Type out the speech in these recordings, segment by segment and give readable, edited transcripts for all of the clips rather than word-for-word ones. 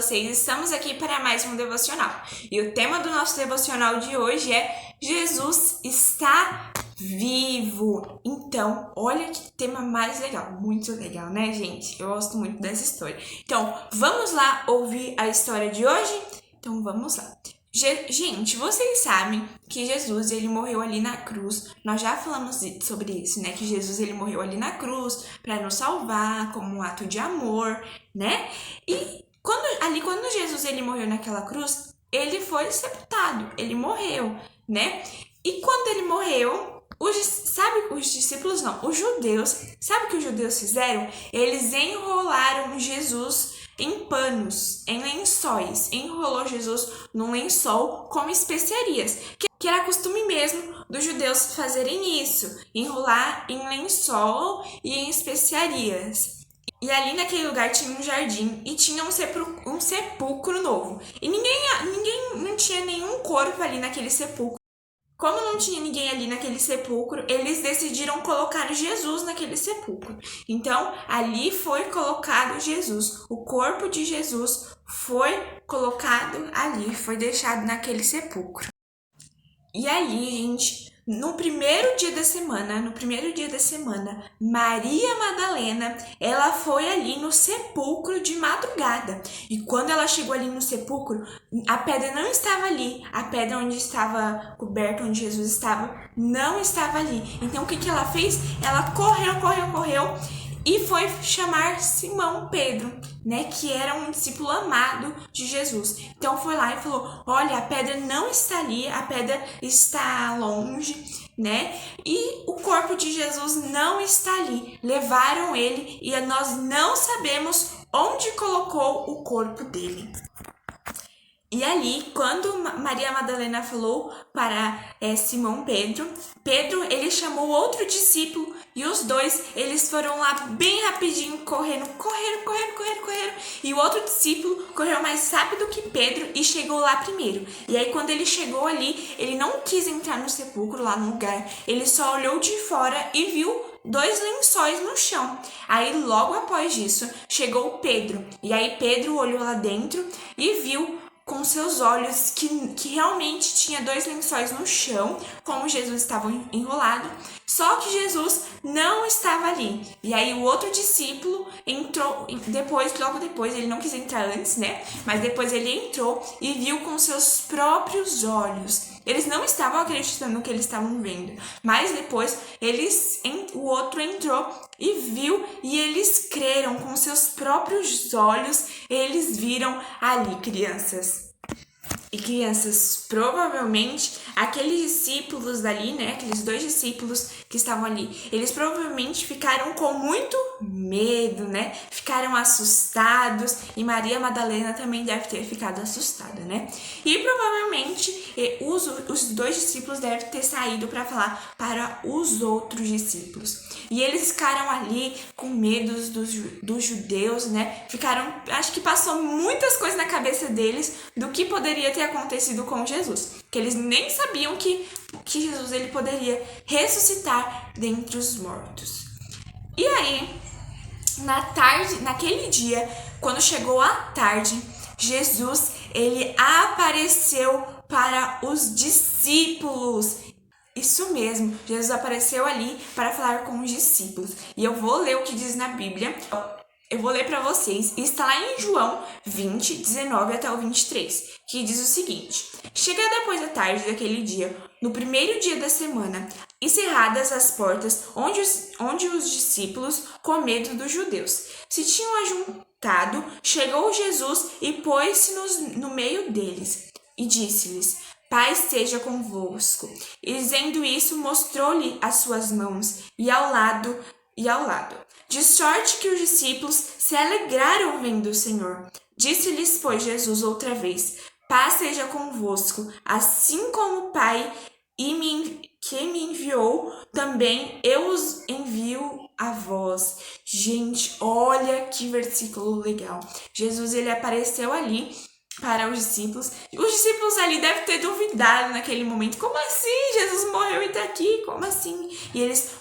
vocês? Estamos aqui para mais um devocional. E o tema do nosso devocional de hoje é Jesus está vivo. Então, olha que tema mais legal. Muito legal, né, gente? Eu gosto muito dessa história. Então, vamos lá ouvir a história de hoje? Então, vamos lá. Gente, vocês sabem que Jesus, ele morreu ali na cruz. Nós já falamos sobre isso, né? Que Jesus, ele morreu ali na cruz para nos salvar, como um ato de amor, né? E quando Jesus, ele morreu naquela cruz, ele foi sepultado, ele morreu, né? E quando ele morreu, os discípulos não, os judeus, sabe o que os judeus fizeram? Eles enrolaram Jesus em panos, em lençóis. Enrolou Jesus num lençol com especiarias, que era costume mesmo dos judeus fazerem isso, enrolar em lençol e em especiarias. E ali naquele lugar tinha um jardim e tinha um sepulcro novo. E ninguém não tinha nenhum corpo ali naquele sepulcro. Como não tinha ninguém ali naquele sepulcro, eles decidiram colocar Jesus naquele sepulcro. Então, ali foi colocado Jesus. O corpo de Jesus foi colocado ali, foi deixado naquele sepulcro. E aí, gente, no primeiro dia da semana, Maria Madalena, ela foi ali no sepulcro de madrugada. E quando ela chegou ali no sepulcro, a pedra não estava ali. A pedra onde estava coberta, onde Jesus estava, não estava ali. Então, o que ela fez? Ela correu e foi chamar Simão Pedro, né, que era um discípulo amado de Jesus. Então foi lá e falou: olha, a pedra não está ali, a pedra está longe, né? E o corpo de Jesus não está ali. Levaram ele e nós não sabemos onde colocou o corpo dele. E ali, quando Maria Madalena falou para Simão Pedro, ele chamou outro discípulo e os dois, eles foram lá bem rapidinho, correram. E o outro discípulo correu mais rápido que Pedro e chegou lá primeiro. E aí, quando ele chegou ali, ele não quis entrar no sepulcro, lá no lugar. Ele só olhou de fora e viu 2 lençóis no chão. Aí, logo após isso, chegou Pedro. E aí, Pedro olhou lá dentro e viu com seus olhos que realmente tinha 2 lençóis no chão, como Jesus estava enrolado, só que Jesus não estava ali. E aí o outro discípulo entrou logo depois, ele não quis entrar antes, né? Mas depois ele entrou e viu com seus próprios olhos. Eles não estavam acreditando no que eles estavam vendo, mas depois o outro entrou e viu, e eles creram com seus próprios olhos. Eles viram ali, crianças. E crianças, provavelmente, aqueles discípulos dali, né, aqueles 2 discípulos que estavam ali, eles provavelmente ficaram com muito medo, né, ficaram assustados, e Maria Madalena também deve ter ficado assustada, né, e provavelmente os 2 discípulos devem ter saído para falar para os outros discípulos, e eles ficaram ali com medo dos judeus, né, acho que passou muitas coisas na cabeça deles do que poderia ter acontecido com Jesus, que eles nem sabiam que Jesus ele poderia ressuscitar dentre os mortos. E aí, naquele dia, quando chegou a tarde, Jesus ele apareceu para os discípulos. Isso mesmo, Jesus apareceu ali para falar com os discípulos. E eu vou ler o que diz na Bíblia. Eu vou ler para vocês, está lá em João 20, 19 até o 23, que diz o seguinte: chegada depois da tarde daquele dia, no primeiro dia da semana, encerradas as portas onde os discípulos, com medo dos judeus, se tinham ajuntado, chegou Jesus e pôs-se no meio deles, e disse-lhes: paz seja convosco. E dizendo isso, mostrou-lhe as suas mãos e ao lado. De sorte que os discípulos se alegraram vendo o Senhor. Disse-lhes, pois, Jesus outra vez: paz seja convosco, assim como o Pai que me enviou, também eu os envio a vós. Gente, olha que versículo legal. Jesus ele apareceu ali para os discípulos. Os discípulos ali devem ter duvidado naquele momento. Como assim? Jesus morreu e está aqui, como assim? E eles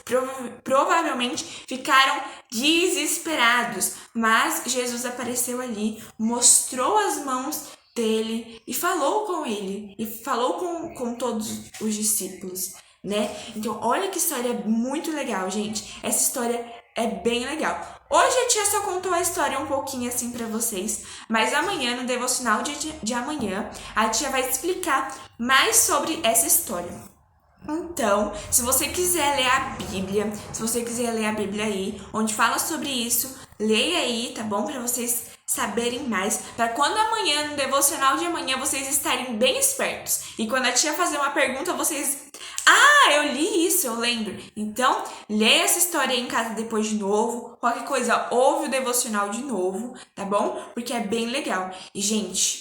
provavelmente ficaram desesperados, mas Jesus apareceu ali, mostrou as mãos dele e falou com ele, e falou com todos os discípulos, né? Então, olha que história muito legal, gente. Essa história é bem legal. Hoje a tia só contou a história um pouquinho assim pra vocês, mas amanhã, no devocional de amanhã, a tia vai explicar mais sobre essa história. Então, se você quiser ler a Bíblia, se você quiser ler a Bíblia aí, onde fala sobre isso, leia aí, tá bom? Pra vocês saberem mais, para quando amanhã, no devocional de amanhã, vocês estarem bem espertos. E quando a tia fazer uma pergunta, vocês... Ah, eu li isso, eu lembro. Então, leia essa história aí em casa depois de novo. Qualquer coisa, ouve o devocional de novo, tá bom? Porque é bem legal. E, gente,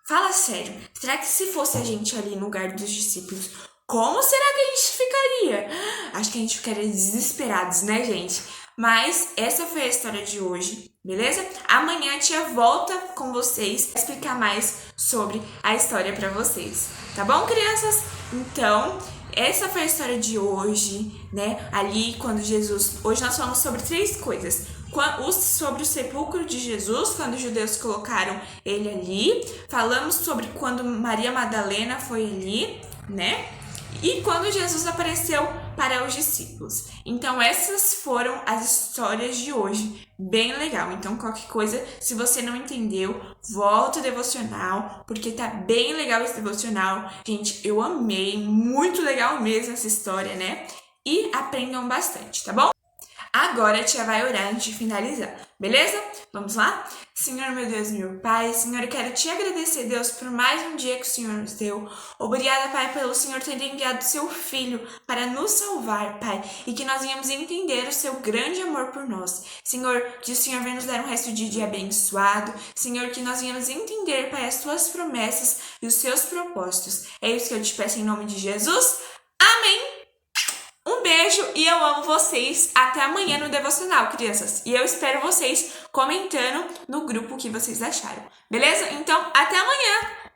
fala sério. Será que se fosse a gente ali no lugar dos discípulos, como será que a gente ficaria? Acho que a gente ficaria desesperados, né, gente? Mas essa foi a história de hoje, beleza? Amanhã a tia volta com vocês para explicar mais sobre a história para vocês. Tá bom, crianças? Então, essa foi a história de hoje, né? Ali, quando Jesus... Hoje nós falamos sobre 3 coisas. Sobre o sepulcro de Jesus, quando os judeus colocaram ele ali. Falamos sobre quando Maria Madalena foi ali, né? E quando Jesus apareceu para os discípulos. Então, essas foram as histórias de hoje. Bem legal. Então, qualquer coisa, se você não entendeu, volta o devocional, porque tá bem legal esse devocional. Gente, eu amei. Muito legal mesmo essa história, né? E aprendam bastante, tá bom? Agora a tia vai orar antes de finalizar, beleza? Vamos lá? Senhor, meu Deus, meu Pai, Senhor, eu quero te agradecer, Deus, por mais um dia que o Senhor nos deu. Obrigada, Pai, pelo Senhor ter enviado seu Filho para nos salvar, Pai, e que nós venhamos entender o seu grande amor por nós. Senhor, que o Senhor venha nos dar um resto de dia abençoado. Senhor, que nós venhamos entender, Pai, as tuas promessas e os seus propósitos. É isso que eu te peço em nome de Jesus. Amém! Um beijo e eu amo vocês. Até amanhã no devocional, crianças. E eu espero vocês comentando no grupo o que vocês acharam. Beleza? Então, até amanhã!